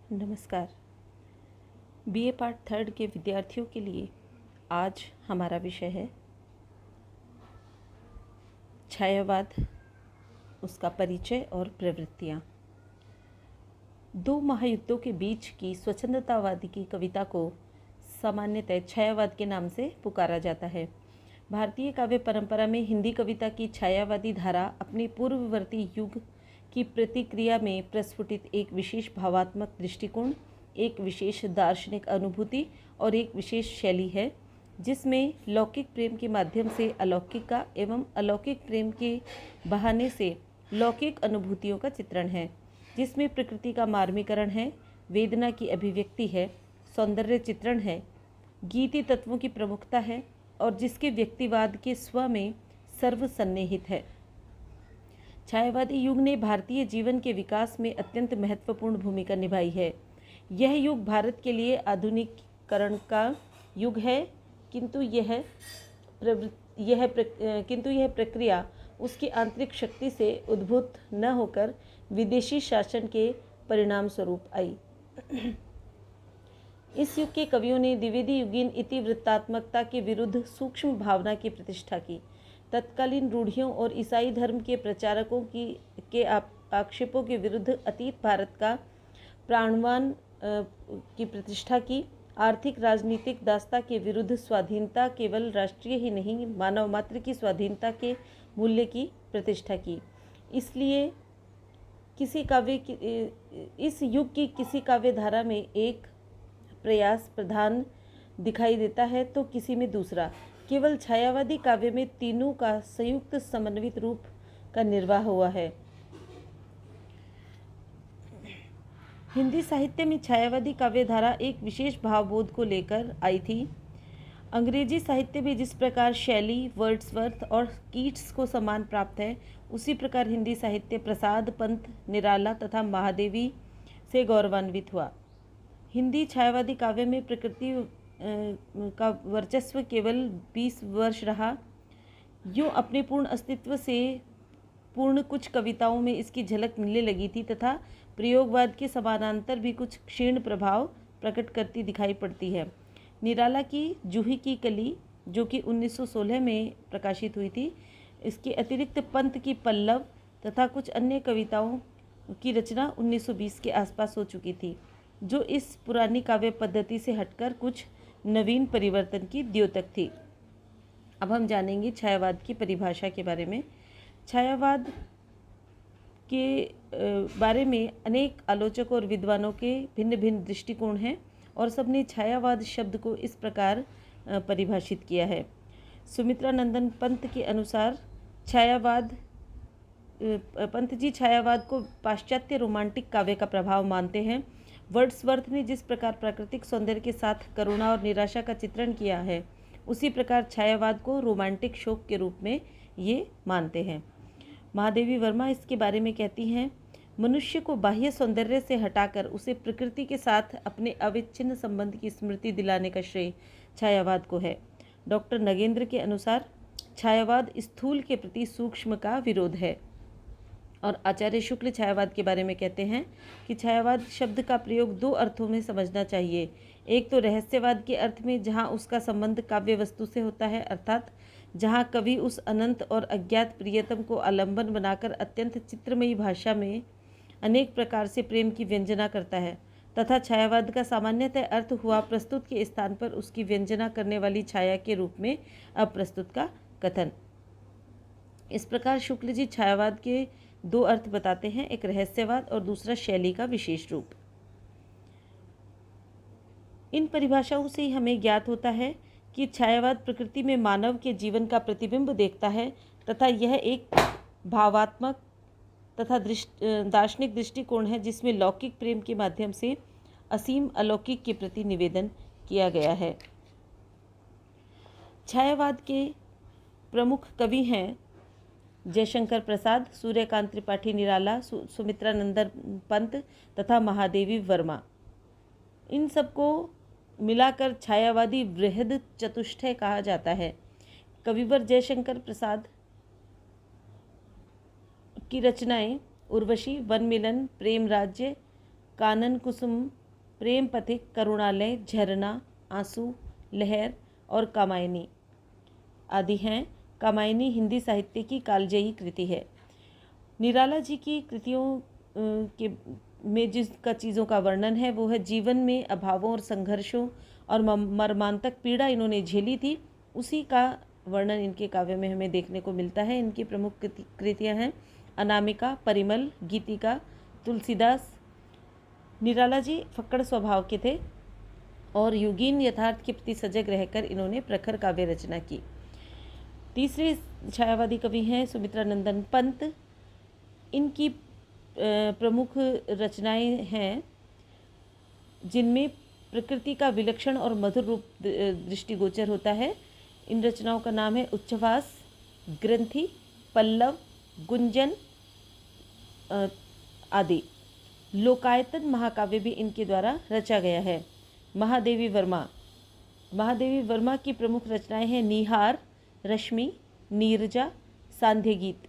नमस्कार। BA part third के विद्यार्थियों के लिए आज हमारा विषय है छायावाद, उसका परिचय और प्रवृत्तियाँ। दो महायुद्धों के बीच की स्वच्छंदतावादी की कविता को सामान्यतः छायावाद के नाम से पुकारा जाता है। भारतीय काव्य परंपरा में हिंदी कविता की छायावादी धारा अपने पूर्ववर्ती युग की प्रतिक्रिया में प्रस्फुटित एक विशेष भावात्मक दृष्टिकोण, एक विशेष दार्शनिक अनुभूति और एक विशेष शैली है, जिसमें लौकिक प्रेम के माध्यम से अलौकिक का एवं अलौकिक प्रेम के बहाने से लौकिक अनुभूतियों का चित्रण है, जिसमें प्रकृति का मार्मीकरण है, वेदना की अभिव्यक्ति है, सौंदर्य चित्रण है, गीति तत्वों की प्रमुखता है और जिसके व्यक्तिवाद के स्व में सर्वसन्निहित है। छायावादी युग ने भारतीय जीवन के विकास में अत्यंत महत्वपूर्ण भूमिका निभाई है। यह युग भारत के लिए आधुनिकीकरण का युग है, किंतु यह प्रक्रिया उसकी आंतरिक शक्ति से उद्भूत न होकर विदेशी शासन के परिणाम स्वरूप आई। इस युग के कवियों ने द्विवेदी युगीन इतिवृत्तात्मकता के विरुद्ध सूक्ष्म भावना की प्रतिष्ठा की। तत्कालीन रूढ़ियों और ईसाई धर्म के प्रचारकों के आक्षेपों के विरुद्ध अतीत भारत का प्राणवान की प्रतिष्ठा की। आर्थिक राजनीतिक दासता के विरुद्ध स्वाधीनता, केवल राष्ट्रीय ही नहीं मानव मात्र की स्वाधीनता के मूल्य की प्रतिष्ठा की। इसलिए इस युग की किसी काव्य धारा में एक प्रयास प्रधान दिखाई देता है तो किसी में दूसरा। केवल छायावादी काव्य में तीनों का संयुक्त समन्वित रूप का निर्वाह हुआ है। हिंदी साहित्य में छायावादी काव्य धारा एक विशेष भावबोध को लेकर आई थी। अंग्रेजी साहित्य में जिस प्रकार शैली वर्ड्सवर्थ और कीट्स को सम्मान प्राप्त है, उसी प्रकार हिंदी साहित्य प्रसाद, पंत, निराला तथा महादेवी से गौरवान्वित हुआ। हिंदी छायावादी काव्य में प्रकृति का वर्चस्व केवल 20 वर्ष रहा। यूँ अपने पूर्ण अस्तित्व से पूर्ण कुछ कविताओं में इसकी झलक मिलने लगी थी तथा प्रयोगवाद के समानांतर भी कुछ क्षीण प्रभाव प्रकट करती दिखाई पड़ती है। निराला की जूही की कली, जो कि 1916 में प्रकाशित हुई थी, इसके अतिरिक्त पंत की पल्लव तथा कुछ अन्य कविताओं की रचना 1920 के आसपास हो चुकी थी, जो इस पुरानी काव्य पद्धति से हटकर कुछ नवीन परिवर्तन की द्योतक थी। अब हम जानेंगे छायावाद की परिभाषा के बारे में। छायावाद के बारे में अनेक आलोचकों और विद्वानों के भिन्न भिन्न दृष्टिकोण हैं और सबने छायावाद शब्द को इस प्रकार परिभाषित किया है। सुमित्रा नंदन पंत के अनुसार पंत जी छायावाद को पाश्चात्य रोमांटिक काव्य का प्रभाव मानते हैं। वर्ड्सवर्थ ने जिस प्रकार प्राकृतिक सौंदर्य के साथ करुणा और निराशा का चित्रण किया है, उसी प्रकार छायावाद को रोमांटिक शोक के रूप में ये मानते हैं। महादेवी वर्मा इसके बारे में कहती हैं, मनुष्य को बाह्य सौंदर्य से हटाकर उसे प्रकृति के साथ अपने अविच्छिन्न संबंध की स्मृति दिलाने का श्रेय छायावाद को है। डॉक्टर नगेंद्र के अनुसार छायावाद स्थूल के प्रति सूक्ष्म का विरोध है। और आचार्य शुक्ल छायावाद के बारे में कहते हैं कि छायावाद शब्द का प्रयोग दो अर्थों में समझना चाहिए। एक तो रहस्यवाद के अर्थ में, जहाँ उसका संबंध काव्य वस्तु से होता है, अर्थात जहाँ कवि उस अनंत और अज्ञात प्रियतम को आलंबन बनाकर अत्यंत चित्रमयी भाषा में अनेक प्रकार से प्रेम की व्यंजना करता है, तथा छायावाद का सामान्यतः अर्थ हुआ प्रस्तुत के स्थान पर उसकी व्यंजना करने वाली छाया के रूप में अप्रस्तुत का कथन। इस प्रकार शुक्ल जी छायावाद के दो अर्थ बताते हैं, एक रहस्यवाद और दूसरा शैली का विशेष रूप। इन परिभाषाओं से हमें ज्ञात होता है कि छायावाद प्रकृति में मानव के जीवन का प्रतिबिंब देखता है तथा यह एक भावात्मक तथा दार्शनिक दृष्टिकोण है, जिसमें लौकिक प्रेम के माध्यम से असीम अलौकिक के प्रति निवेदन किया गया है। छायावाद के प्रमुख कवि हैं जयशंकर प्रसाद, सूर्यकांत त्रिपाठी निराला, सुमित्रा नंदन पंत तथा महादेवी वर्मा। इन सबको मिलाकर छायावादी बृहद चतुष्टय कहा जाता है। कविवर जयशंकर प्रसाद की रचनाएं उर्वशी, वन मिलन, प्रेम राज्य, कानन कुसुम, प्रेम पथिक, करुणालय, झरना, आंसू, लहर और कामायनी आदि हैं। कामायनी हिंदी साहित्य की कालजयी कृति है। निराला जी की कृतियों के में जिसका चीज़ों का वर्णन है वो है जीवन में अभावों और संघर्षों और मर्मांतक पीड़ा इन्होंने झेली थी, उसी का वर्णन इनके काव्य में हमें देखने को मिलता है। इनकी प्रमुख कृतियाँ हैं अनामिका, परिमल, गीतिका, तुलसीदास। निराला जी फक्कड़ स्वभाव के थे और युगीन यथार्थ के प्रति सजग रहकर इन्होंने प्रखर काव्य रचना की। तीसरे छायावादी कवि हैं सुमित्रा नंदन पंत। इनकी प्रमुख रचनाएं हैं जिनमें प्रकृति का विलक्षण और मधुर रूप दृष्टिगोचर होता है। इन रचनाओं का नाम है उच्छ्वास, ग्रंथि, पल्लव, गुंजन आदि। लोकायतन महाकाव्य भी इनके द्वारा रचा गया है। महादेवी वर्मा की प्रमुख रचनाएं हैं निहार, रश्मि, नीरजा, सांध्य गीत,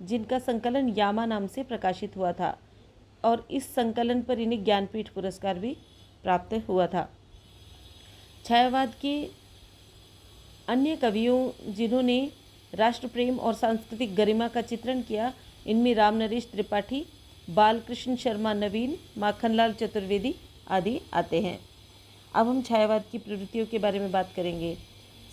जिनका संकलन यामा नाम से प्रकाशित हुआ था और इस संकलन पर इन्हें ज्ञानपीठ पुरस्कार भी प्राप्त हुआ था। छायावाद के अन्य कवियों जिन्होंने राष्ट्र प्रेम और सांस्कृतिक गरिमा का चित्रण किया, इनमें रामनरेश त्रिपाठी, बालकृष्ण शर्मा नवीन, माखनलाल चतुर्वेदी आदि आते हैं। अब हम छायावाद की प्रवृत्तियों के बारे में बात करेंगे।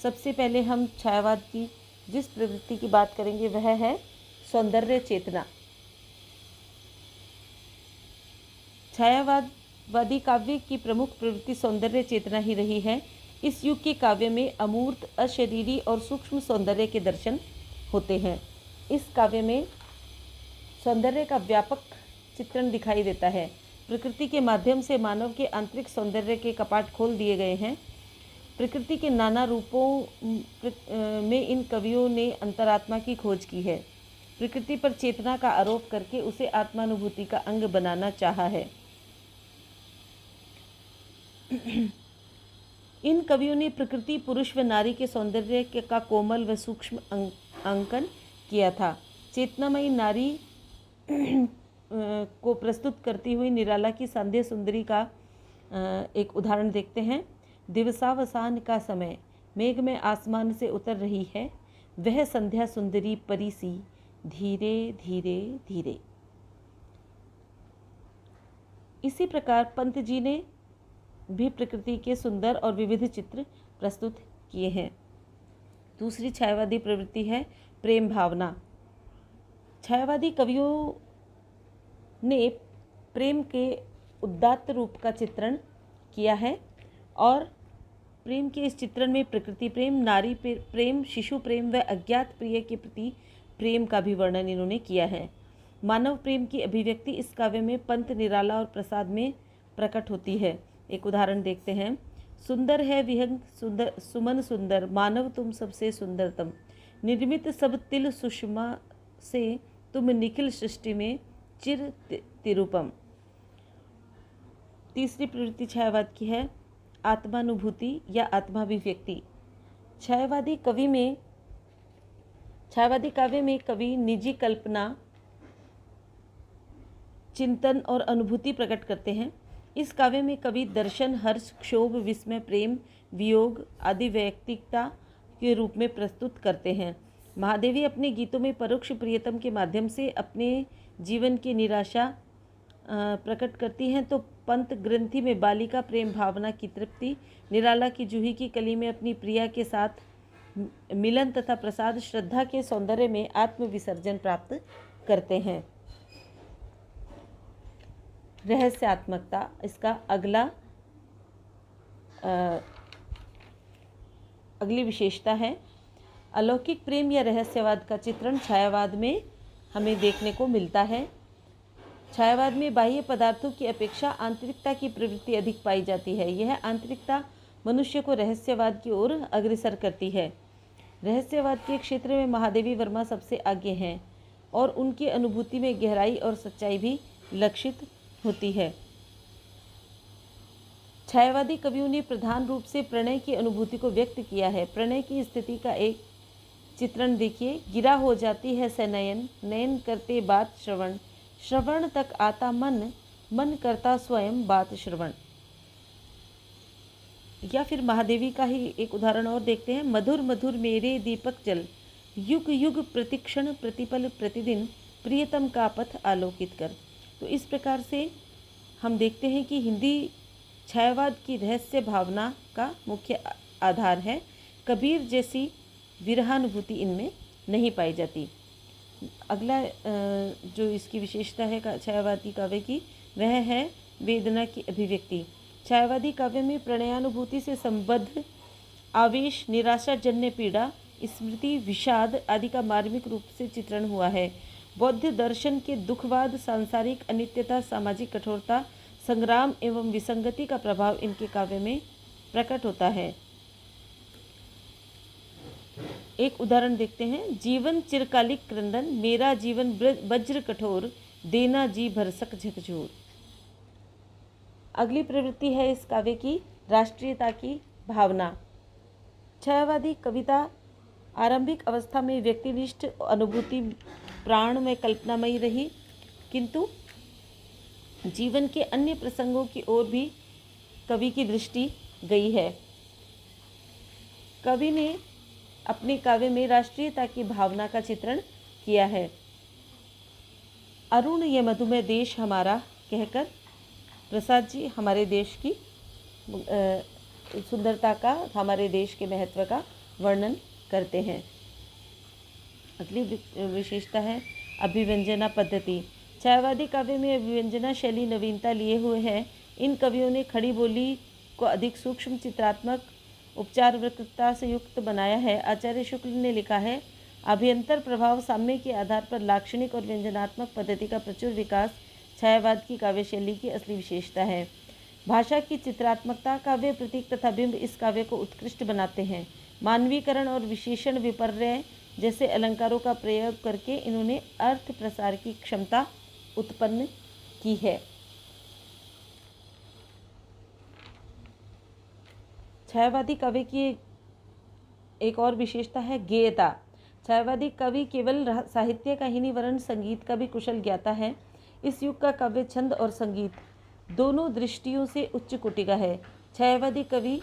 सबसे पहले हम छायावाद की जिस प्रवृत्ति की बात करेंगे वह है सौंदर्य चेतना। छायावादी काव्य की प्रमुख प्रवृत्ति सौंदर्य चेतना ही रही है। इस युग के काव्य में अमूर्त, अशरीरी और सूक्ष्म सौंदर्य के दर्शन होते हैं। इस काव्य में सौंदर्य का व्यापक चित्रण दिखाई देता है। प्रकृति के माध्यम से मानव के आंतरिक सौंदर्य के कपाट खोल दिए गए हैं। प्रकृति के नाना रूपों में इन कवियों ने अंतरात्मा की खोज की है। प्रकृति पर चेतना का आरोप करके उसे आत्मानुभूति का अंग बनाना चाहा है। इन कवियों ने प्रकृति, पुरुष व नारी के सौंदर्य का कोमल व सूक्ष्म अंकन किया था। चेतनामयी नारी को प्रस्तुत करती हुई निराला की संध्या सुंदरी का एक उदाहरण देखते हैं। दिवसावसान का समय, मेघ में आसमान से उतर रही है, वह संध्या सुंदरी परी सी धीरे धीरे धीरे। इसी प्रकार पंत जी ने भी प्रकृति के सुंदर और विविध चित्र प्रस्तुत किए हैं। दूसरी छायावादी प्रवृत्ति है प्रेम भावना। छायावादी कवियों ने प्रेम के उदात्त रूप का चित्रण किया है और प्रेम के इस चित्रण में प्रकृति प्रेम, नारी प्रेम, शिशु प्रेम व अज्ञात प्रिय के प्रति प्रेम का भी वर्णन इन्होंने किया है। मानव प्रेम की अभिव्यक्ति इस काव्य में पंत, निराला और प्रसाद में प्रकट होती है। एक उदाहरण देखते हैं। सुंदर है विहंग सुंदर सुमन सुंदर, मानव तुम सबसे सुंदरतम, निर्मित सब तिल सुषमा से तुम निखिल सृष्टि में चिर तिरुपम। तीसरी प्रवृत्ति छायावाद की है आत्मानुभूति या आत्माभिव्यक्ति। छायावादी काव्य में कवि निजी कल्पना, चिंतन और अनुभूति प्रकट करते हैं। इस काव्य में कवि दर्शन, हर्ष, क्षोभ, विस्मय, प्रेम, वियोग आदि वैयक्तिकता के रूप में प्रस्तुत करते हैं। महादेवी अपने गीतों में परोक्ष प्रियतम के माध्यम से अपने जीवन की निराशा प्रकट करती हैं, तो पंत ग्रंथि में बालिका प्रेम भावना की तृप्ति, निराला की जूही की कली में अपनी प्रिया के साथ मिलन तथा प्रसाद श्रद्धा के सौंदर्य में आत्मविसर्जन प्राप्त करते हैं। रहस्यात्मकता इसका अगली विशेषता है। अलौकिक प्रेम या रहस्यवाद का चित्रण छायावाद में हमें देखने को मिलता है। छायावाद में बाह्य पदार्थों की अपेक्षा आंतरिकता की प्रवृत्ति अधिक पाई जाती है। यह आंतरिकता मनुष्य को रहस्यवाद की ओर अग्रसर करती है। रहस्यवाद के क्षेत्र में महादेवी वर्मा सबसे आगे हैं और उनकी अनुभूति में गहराई और सच्चाई भी लक्षित होती है। छायावादी कवियों ने प्रधान रूप से प्रणय की अनुभूति को व्यक्त किया है। प्रणय की स्थिति का एक चित्रण देखिए। गिरा हो जाती है सनयन, नयन करते बात श्रवण, श्रवण तक आता मन, मन करता स्वयं बात श्रवण। या फिर महादेवी का ही एक उदाहरण और देखते हैं। मधुर मधुर मेरे दीपक जल, युग युग प्रतिक्षण प्रतिपल प्रतिदिन, प्रियतम का पथ आलोकित कर। तो इस प्रकार से हम देखते हैं कि हिंदी छायावाद की रहस्य भावना का मुख्य आधार है। कबीर जैसी विरहानुभूति इनमें नहीं पाई जाती। अगला जो इसकी विशेषता है छायावादी काव्य की, वह है वेदना की अभिव्यक्ति। छायावादी काव्य में प्रणयानुभूति से संबद्ध आवेश, निराशाजन्य पीड़ा, स्मृति, विषाद आदि का मार्मिक रूप से चित्रण हुआ है। बौद्ध दर्शन के दुखवाद, सांसारिक अनित्यता, सामाजिक कठोरता, संग्राम एवं विसंगति का प्रभाव इनके काव्य में प्रकट होता है। एक उदाहरण देखते हैं। जीवन चिरकालिक क्रंदन, मेरा जीवन वज्र कठोर, देना जी भरसक झकझोर। अगली प्रवृत्ति है इस काव्य की राष्ट्रीयता की भावना। छायावादी कविता आरंभिक अवस्था में व्यक्तिनिष्ठ अनुभूति प्राण में कल्पनामयी रही, किंतु जीवन के अन्य प्रसंगों की ओर भी कवि की दृष्टि गई है। कवि ने अपने काव्य में राष्ट्रीयता की भावना का चित्रण किया है। अरुण ये मधुमेह देश हमारा कहकर प्रसाद जी हमारे देश की सुंदरता का, हमारे देश के महत्व का वर्णन करते हैं। अगली विशेषता है अभिव्यंजना पद्धति। छायावादी काव्य में अभिव्यंजना शैली नवीनता लिए हुए है। इन कवियों ने खड़ी बोली को अधिक सूक्ष्म, चित्रात्मक, उपचार वक्रता से युक्त बनाया है। आचार्य शुक्ल ने लिखा है, अभियंतर प्रभाव साम्य के आधार पर लाक्षणिक और व्यंजनात्मक पद्धति का प्रचुर विकास छायावाद की काव्य शैली की असली विशेषता है। भाषा की चित्रात्मकता, काव्य प्रतीक तथा बिंब इस काव्य को उत्कृष्ट बनाते हैं। मानवीकरण और विशेषण विपर्य जैसे अलंकारों का प्रयोग करके इन्होंने अर्थ प्रसार की क्षमता उत्पन्न की है। छायावादी काव्य की एक और विशेषता है गेयता। छायावादी कवि केवल साहित्य का ही नहीं वरन संगीत का भी कुशल ज्ञाता है। इस युग का काव्य छंद और संगीत दोनों दृष्टियों से उच्च कोटि का है। छायावादी कवि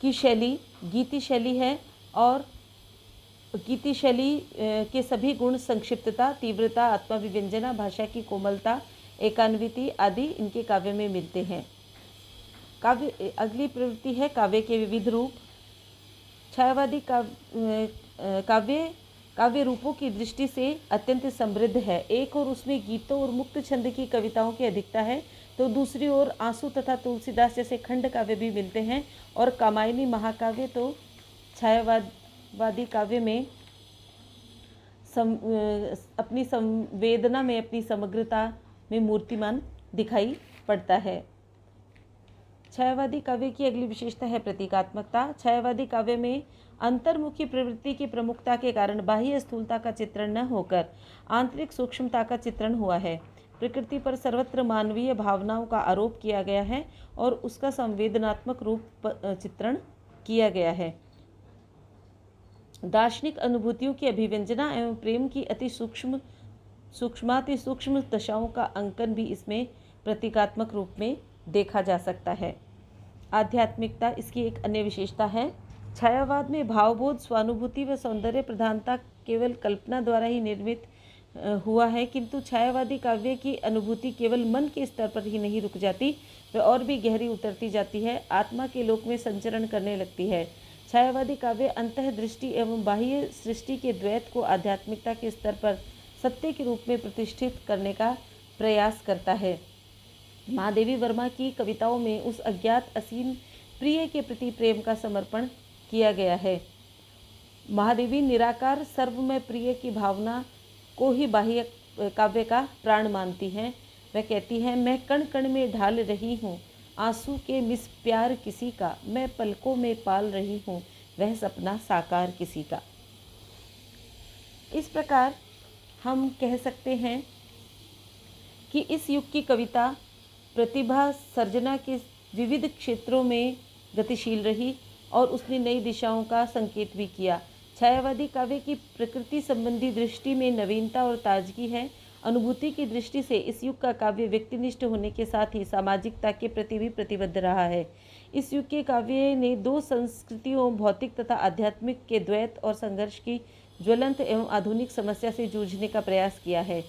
की शैली गीति शैली है और गीति शैली के सभी गुण, संक्षिप्तता, तीव्रता, आत्माभिव्यंजना, भाषा की कोमलता, एकान्विति आदि इनके काव्य में मिलते हैं। काव्य अगली प्रवृत्ति है काव्य के विविध रूप। छायावादी काव्य रूपों की दृष्टि से अत्यंत समृद्ध है। एक और उसमें गीतों और मुक्त छंद की कविताओं की अधिकता है, तो दूसरी ओर आंसू तथा तुलसीदास जैसे खंड काव्य भी मिलते हैं। और कामायनी महाकाव्य तो छायावादी काव्य में अपनी संवेदना में, अपनी समग्रता में मूर्तिमान दिखाई पड़ता है। छायावादी काव्य की अगली विशेषता है प्रतीकात्मकता। छायावादी काव्य में अंतर्मुखी प्रवृत्ति की प्रमुखता के कारण बाह्य स्थूलता का चित्रण न होकर आंतरिक सूक्ष्मता का चित्रण हुआ है। प्रकृति पर सर्वत्र मानवीय भावनाओं का आरोप किया गया है और उसका संवेदनात्मक रूप चित्रण किया गया है। दार्शनिक अनुभूतियों की अभिव्यंजना एवं प्रेम की अति सूक्ष्माति सूक्ष्म दशाओं का अंकन भी इसमें प्रतीकात्मक रूप में देखा जा सकता है। आध्यात्मिकता इसकी एक अन्य विशेषता है। छायावाद में भावबोध, स्वानुभूति व सौंदर्य प्रधानता केवल कल्पना द्वारा ही निर्मित हुआ है, किंतु छायावादी काव्य की अनुभूति केवल मन के स्तर पर ही नहीं रुक जाती, वह और भी गहरी उतरती जाती है, आत्मा के लोक में संचरण करने लगती है। छायावादी काव्य अंतःदृष्टि एवं बाह्य सृष्टि के द्वैत को आध्यात्मिकता के स्तर पर सत्य के रूप में प्रतिष्ठित करने का प्रयास करता है। महादेवी वर्मा की कविताओं में उस अज्ञात असीम प्रिय के प्रति प्रेम का समर्पण किया गया है। महादेवी निराकार सर्वमय प्रिय की भावना को ही बाह्य काव्य का प्राण मानती हैं। वह कहती हैं, मैं कण कण में ढाल रही हूँ आंसू के मिस प्यार किसी का, मैं पलकों में पाल रही हूँ वह सपना साकार किसी का। इस प्रकार हम कह सकते हैं कि इस युग की कविता प्रतिभा सर्जना के विविध क्षेत्रों में गतिशील रही और उसने नई दिशाओं का संकेत भी किया। छायावादी काव्य की प्रकृति संबंधी दृष्टि में नवीनता और ताजगी है। अनुभूति की दृष्टि से इस युग का काव्य व्यक्तिनिष्ठ होने के साथ ही सामाजिकता के प्रति भी प्रतिबद्ध रहा है। इस युग के काव्य ने दो संस्कृतियों, भौतिक तथा आध्यात्मिक के द्वैत और संघर्ष की ज्वलंत एवं आधुनिक समस्या से जूझने का प्रयास किया है।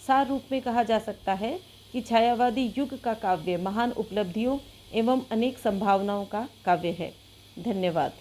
सार रूप में कहा जा सकता है कि छायावादी युग का काव्य महान उपलब्धियों एवं अनेक संभावनाओं का काव्य है। धन्यवाद।